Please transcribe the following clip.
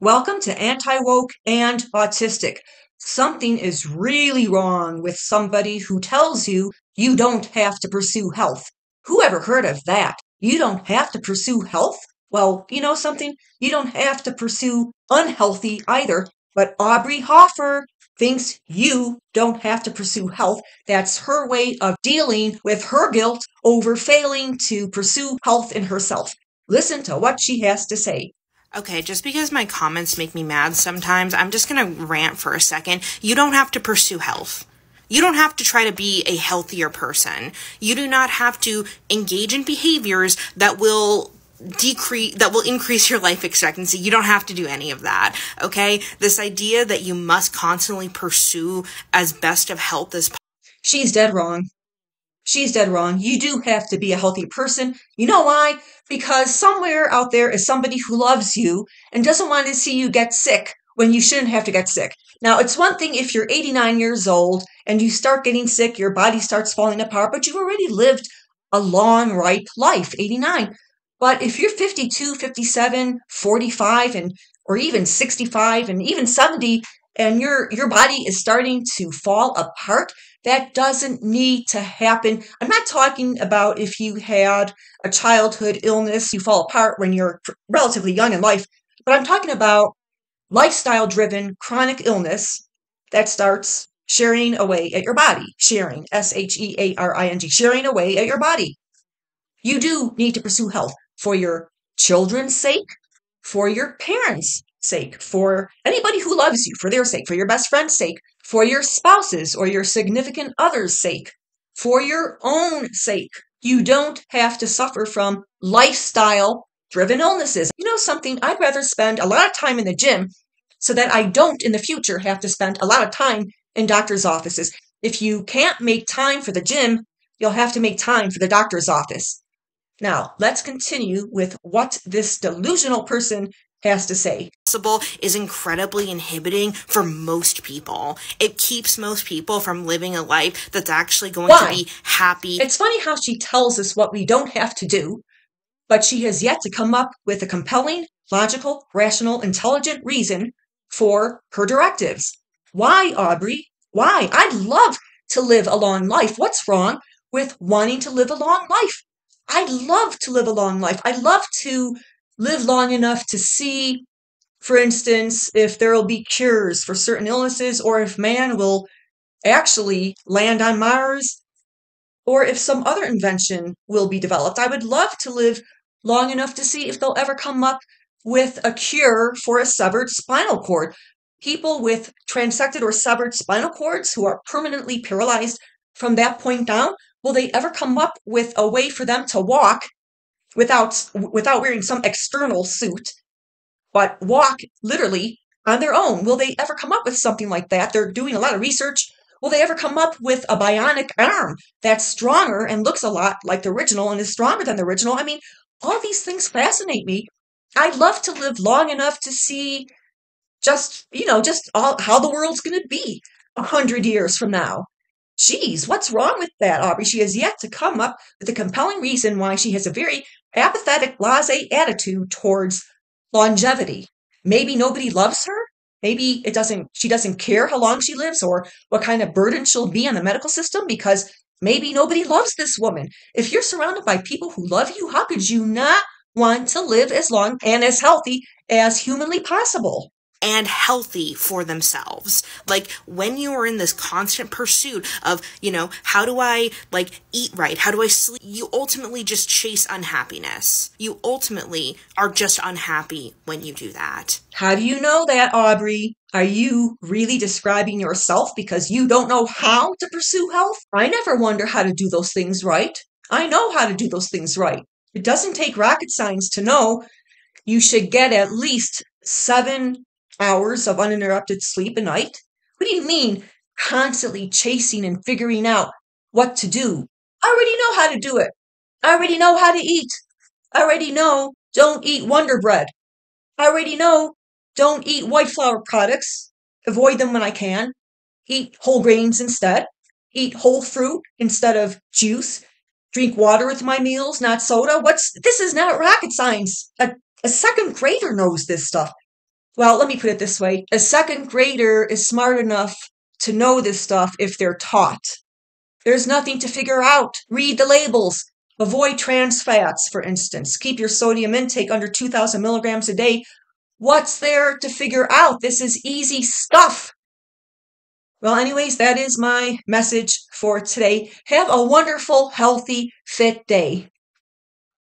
Welcome to Anti-Woke and Autistic. Something is really wrong with somebody who tells you you don't have to pursue health. Who ever heard of that? You don't have to pursue health? Well, you know something? You don't have to pursue unhealthy either. But Aubrey Hoffer thinks you don't have to pursue health. That's her way of dealing with her guilt over failing to pursue health in herself. Listen to what she has to say. Okay, just because my comments make me mad sometimes, I'm just gonna rant for a second. You don't have to pursue health. You don't have to try to be a healthier person. You do not have to engage in behaviors that will increase your life expectancy. You don't have to do any of that. Okay? This idea that you must constantly pursue as best of health as possible. She's dead wrong. She's dead wrong. You do have to be a healthy person. You know why? Because somewhere out there is somebody who loves you and doesn't want to see you get sick when you shouldn't have to get sick. Now, it's one thing if you're 89 years old and you start getting sick, your body starts falling apart, but you've already lived a long, ripe life, 89. But if you're 52, 57, 45, or even 65 and even 70, and your body is starting to fall apart, that doesn't need to happen. I'm not talking about if you had a childhood illness, you fall apart when you're relatively young in life, but I'm talking about lifestyle driven chronic illness that starts sharing away at your body. Sharing, Shearing, sharing away at your body. You do need to pursue health for your children's sake, for your parents' sake, for anybody who loves you, for their sake, for your best friend's sake, for your spouse's or your significant other's sake, for your own sake. You don't have to suffer from lifestyle driven illnesses. You know something? I'd rather spend a lot of time in the gym so that I don't in the future have to spend a lot of time in doctor's offices. If you can't make time for the gym, you'll have to make time for the doctor's office. Now, let's continue with what this delusional person has to say. Is incredibly inhibiting for most people. It keeps most people from living a life that's actually going to be happy. It's funny how she tells us what we don't have to do, but she has yet to come up with a compelling, logical, rational, intelligent reason for her directives. Why, Aubrey? Why? I'd love to live a long life. What's wrong with wanting to live a long life? I'd love to live a long life. I'd love to live long enough to see, for instance, if there will be cures for certain illnesses, or if man will actually land on Mars, or if some other invention will be developed. I would love to live long enough to see if they'll ever come up with a cure for a severed spinal cord. People with transected or severed spinal cords who are permanently paralyzed from that point down, will they ever come up with a way for them to walk without wearing some external suit, but walk literally on their own? Will they ever come up with something like that? They're doing a lot of research. Will they ever come up with a bionic arm that's stronger and looks a lot like the original and is stronger than the original? I mean, all these things fascinate me. I'd love to live long enough to see just how the world's going to be 100 years from now. Geez, what's wrong with that, Aubrey? She has yet to come up with a compelling reason why she has a very apathetic, blasé attitude towards longevity. Maybe nobody loves her. Maybe she doesn't care how long she lives or what kind of burden she'll be on the medical system, because maybe nobody loves this woman. If you're surrounded by people who love you, how could you not want to live as long and as healthy as humanly possible? And healthy for themselves. Like, when you are in this constant pursuit of, how do I, eat right? How do I sleep? You ultimately just chase unhappiness. You ultimately are just unhappy when you do that. How do you know that, Aubrey? Are you really describing yourself because you don't know how to pursue health? I never wonder how to do those things right. I know how to do those things right. It doesn't take rocket science to know you should get at least 7 hours of uninterrupted sleep a night. What do you mean constantly chasing and figuring out what to do? I already know how to do it. I already know how to eat. I already know don't eat Wonder Bread. I already know don't eat white flour products. Avoid them when I can. Eat whole grains instead. Eat whole fruit instead of juice. Drink water with my meals, not soda. This is not rocket science. A second grader knows this stuff. Well, let me put it this way. A second grader is smart enough to know this stuff if they're taught. There's nothing to figure out. Read the labels. Avoid trans fats, for instance. Keep your sodium intake under 2,000 milligrams a day. What's there to figure out? This is easy stuff. Well, anyways, that is my message for today. Have a wonderful, healthy, fit day.